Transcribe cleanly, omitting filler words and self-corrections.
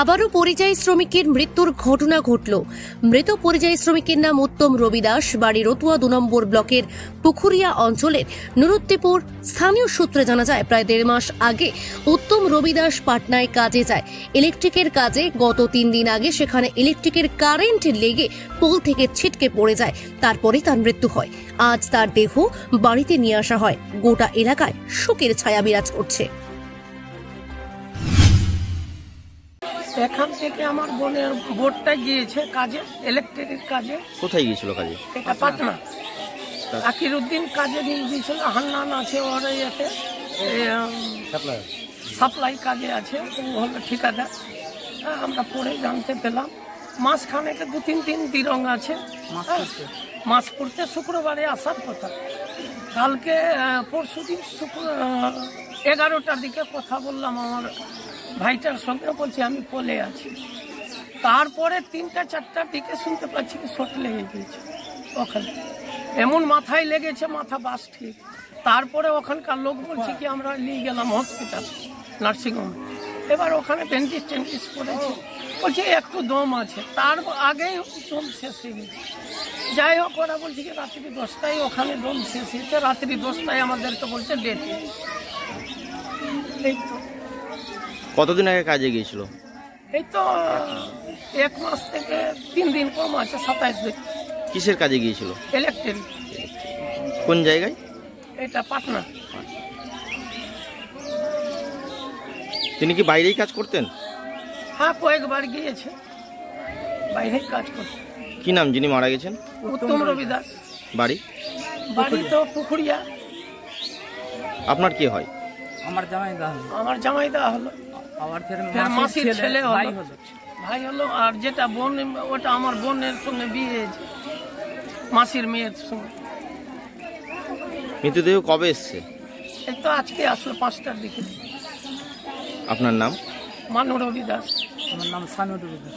আবারও পরিযায়ী শ্রমিকের মৃত্যুর ঘটনা ঘটল। মৃত পরিযায়ী শ্রমিকের নাম উত্তম রবি দাস, বাড়ি রতুয়া 2 নম্বর ব্লকের পুকুরিয়া অঞ্চলের নুরুত্তিপুর। স্থানীয় সূত্রে জানা যায়, প্রায় 1.5 মাস আগে উত্তম রবি দাস পাটনায় কাজে যায়, ইলেকট্রিকের কাজে। গত 3 দিন আগে সেখানে ইলেকট্রিকের কারেন্ট লেগে পোল থেকে ছিটকে পড়ে যায়, তারপরে তার মৃত্যু হয়। আজ তার দেহ বাড়িতে নিয়ে আসা হয়। গোটা এলাকায় শোকের ছায়া বিরাজ করছে। এখান থেকে আমার বোনের বোর্ডটা গিয়েছে কাজে, ইলেকট্রিকের কাজে। কোথায় গিয়েছিল কাজে? এটা পাটনা। আকিরউদ্দিন কাজে নিয়ে গিয়েছিল। হান্নান আছে ওর ইয়েতে, সাপ্লাই কাজে আছে, ও হলো ঠিকাদার। আমরা পরে জানতে পেলাম মাসখানেকে 2-3 দিন দিরং আছে। মাস পড়তে শুক্রবারে আসার কথা। কালকে পরশুদিন 11টার দিকে কথা বললাম আমার ভাইটার সঙ্গে, বলছি আমি পোলে আছি। তারপরে 3টা-4টার দিকে শুনতে পাচ্ছি কি শর্ট লেগে গিয়েছে ওখানে, এমন মাথায় লেগেছে, মাথা বাস ঠিক। তারপরে ওখানকার লোক বলছে কি আমরা নিয়ে গেলাম হসপিটাল, নার্সিংহোমে। এবার ওখানে ব্যান্ডেজ টেন্ডিজ করেছে, বলছে একটু দম আছে। তার আগেই দম শেষ হয়ে গেছে। যাই হোক, ওরা বলছে কি রাত্রি 10টায় ওখানে দম শেষ হয়েছে, রাত্রি 10টায় আমাদেরকে বলছে ডেট। এই তো। কতদিন আগে কাজে গিয়েছিল? এই তো 1 মাস থেকে 3 দিন কম আছে, 27 দিন। কিসের কাজে গিয়েছিল? ইলেকট্রিক। কোন জায়গায়? এটা পাটনা। তিনি কি বাইরেই কাজ করতেন? হ্যাঁ, কয়েকবার গিয়েছে, বাইরেই কাজ করতেন। কি নাম যিনি মারা গেছেন? উত্তম রবি দাস। বাড়ি? বাড়ি তো পুকুরিয়া। আপনার কি হয়? আমার জামাই দা হলো, মাসির ছেলে ভাই হলো। আর যেটা বোন, ওটা আমার বোনের সঙ্গে বিয়ে হয়েছে, মাসির মেয়ের সঙ্গে। মৃতদেহ কবে এসছে? এই তো আজকে আসলো 5টার দিকে। আপনার নাম? মানু রবি দাস। আমার নাম সানু রবি দাস।